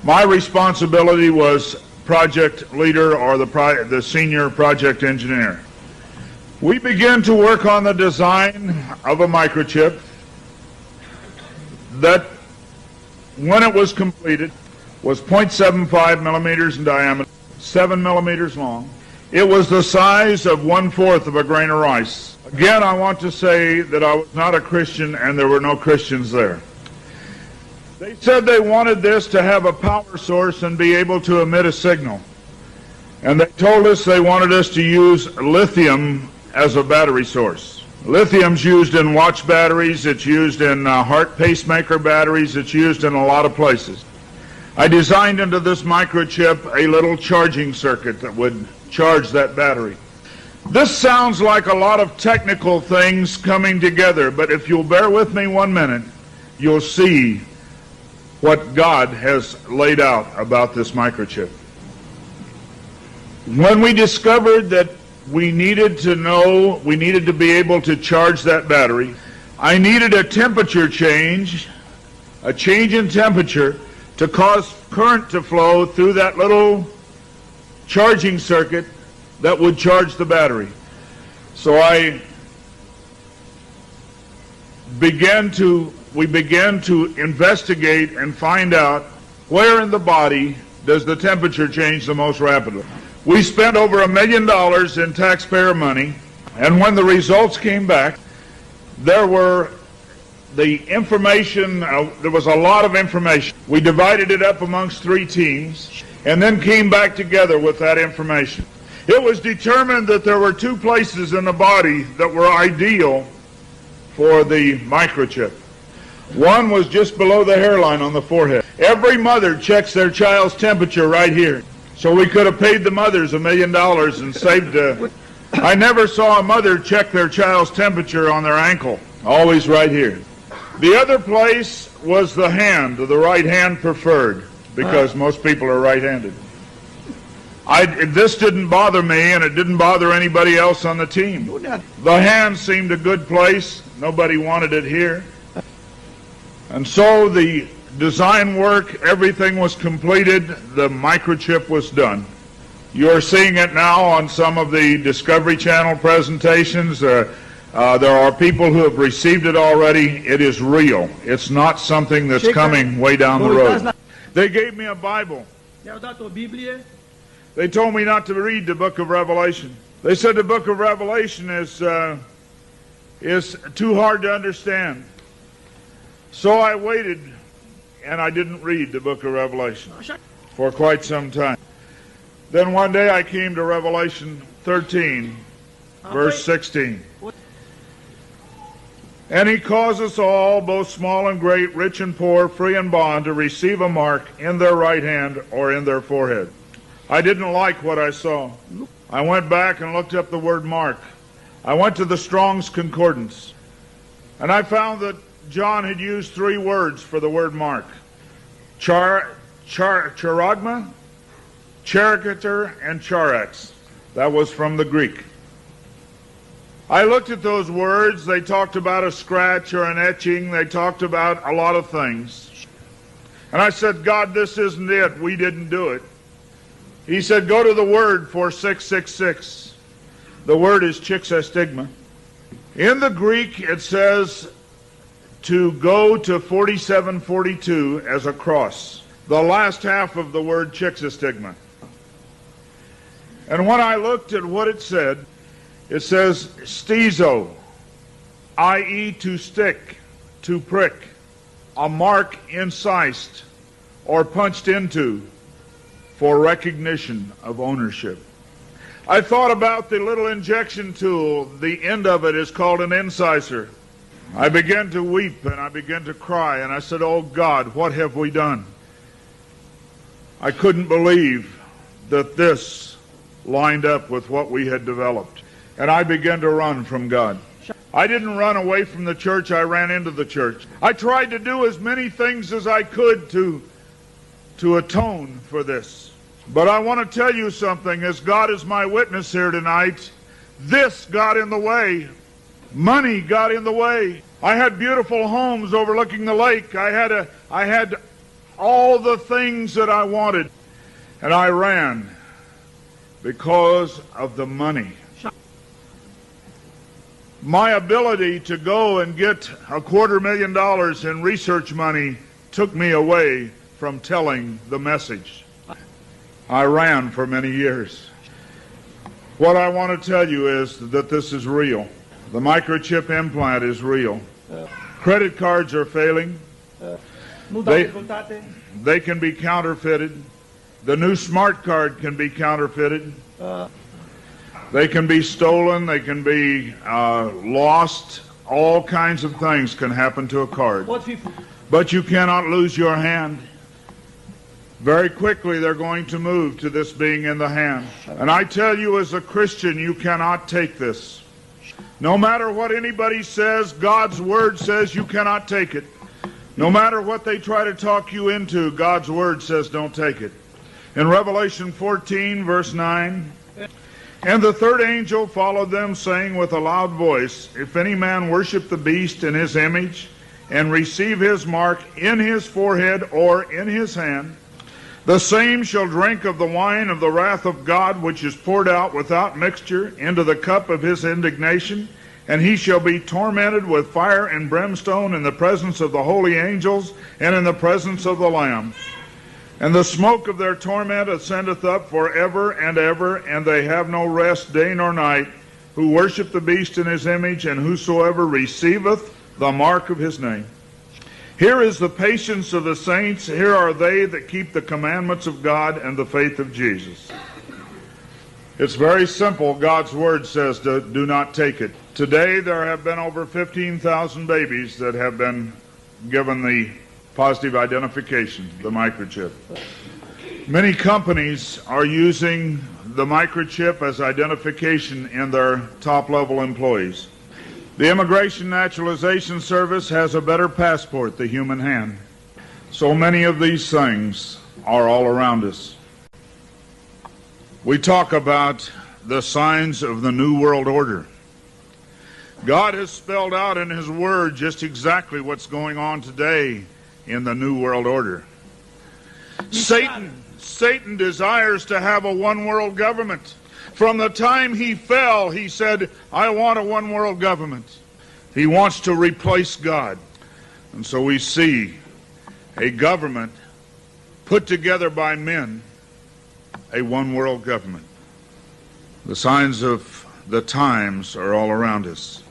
My responsibility was project leader or the senior project engineer. We began to work on the design of a microchip that, when it was completed, was 0.75 millimeters in diameter, 7 millimeters long. It was the size of 1/4 of a grain of rice. Again, I want to say that I was not a Christian and there were no Christians there. They said they wanted this to have a power source and be able to emit a signal. And they told us they wanted us to use lithium as a battery source. Lithium's used in watch batteries, it's used in heart pacemaker batteries, it's used in a lot of places. I designed into this microchip a little charging circuit that would charge that battery. This sounds like a lot of technical things coming together, but if you'll bear with me 1 minute, you'll see what God has laid out about this microchip. When we discovered that we needed to be able to charge that battery, I needed a temperature change, a change in temperature, to cause current to flow through that little charging circuit that would charge the battery. So we began to investigate and find out where in the body does the temperature change the most rapidly. We spent over $1 million in taxpayer money, and when the results came back, there was a lot of information. We divided it up amongst 3 teams and then came back together with that information. It was determined that there were 2 places in the body that were ideal for the microchip. One was just below the hairline on the forehead. Every mother checks their child's temperature right here. So we could have paid the mothers $1 million and saved. I never saw a mother check their child's temperature on their ankle. Always right here. The other place was the hand, the right hand preferred, because most people are right-handed. This didn't bother me, and it didn't bother anybody else on the team. The hand seemed a good place. Nobody wanted it here. And so the design work, everything was completed. The microchip was done. You're seeing it now on some of the Discovery Channel presentations. There are people who have received it already. It is real. It's not something that's coming way down the road. They gave me a Bible. They told me not to read the book of Revelation. They said the book of Revelation is too hard to understand. So I waited, and I didn't read the book of Revelation for quite some time. Then one day I came to Revelation 13, verse 16. And he caused us all, both small and great, rich and poor, free and bond, to receive a mark in their right hand or in their forehead. I didn't like what I saw. I went back and looked up the word mark. I went to the Strong's Concordance, and I found that John had used 3 words for the word mark. Charagma, charicature, and charax. That was from the Greek. I looked at those words. They talked about a scratch or an etching. They talked about a lot of things. And I said, God, this isn't it. We didn't do it. He said, go to the word for 666. The word is chixastigma. In the Greek, it says to go to 4742 as a cross. The last half of the word chixastigma. And when I looked at what it says stizo, i.e. to stick, to prick, a mark incised or punched into for recognition of ownership. I thought about the little injection tool. The end of it is called an incisor. I began to weep and I began to cry, and I said, oh God, what have we done? I couldn't believe that this lined up with what we had developed. And I began to run from God. I didn't run away from the church, I ran into the church. I tried to do as many things as I could to atone for this. But I want to tell you something, as God is my witness here tonight, this got in the way. Money got in the way. I had beautiful homes overlooking the lake. I had all the things that I wanted. And I ran because of the money. My ability to go and get $250,000 in research money took me away from telling the message. I ran for many years. What I want to tell you is that this is real. The microchip implant is real. Credit cards are failing. They can be counterfeited. The new smart card can be counterfeited. They can be stolen. They can be lost. All kinds of things can happen to a card. But you cannot lose your hand. Very quickly they're going to move to this being in the hand. And I tell you, as a Christian, you cannot take this. No matter what anybody says, God's Word says you cannot take it. No matter what they try to talk you into, God's Word says don't take it. In Revelation 14, verse 9, and the third angel followed them, saying with a loud voice, if any man worship the beast in his image, and receive his mark in his forehead or in his hand, the same shall drink of the wine of the wrath of God, which is poured out without mixture into the cup of his indignation, and he shall be tormented with fire and brimstone in the presence of the holy angels and in the presence of the Lamb. And the smoke of their torment ascendeth up forever and ever, and they have no rest day nor night, who worship the beast in his image, and whosoever receiveth the mark of his name. Here is the patience of the saints. Here are they that keep the commandments of God and the faith of Jesus. It's very simple. God's Word says do not take it. Today there have been over 15,000 babies that have been given the positive identification, the microchip. Many companies are using the microchip as identification in their top-level employees. The Immigration Naturalization Service has a better passport, the human hand. So many of these things are all around us. We talk about the signs of the New World Order. God has spelled out in His Word just exactly what's going on today in the New World Order. Satan desires to have a one-world government. From the time he fell, he said, I want a one-world government. He wants to replace God. And so we see a government put together by men, a one-world government. The signs of the times are all around us.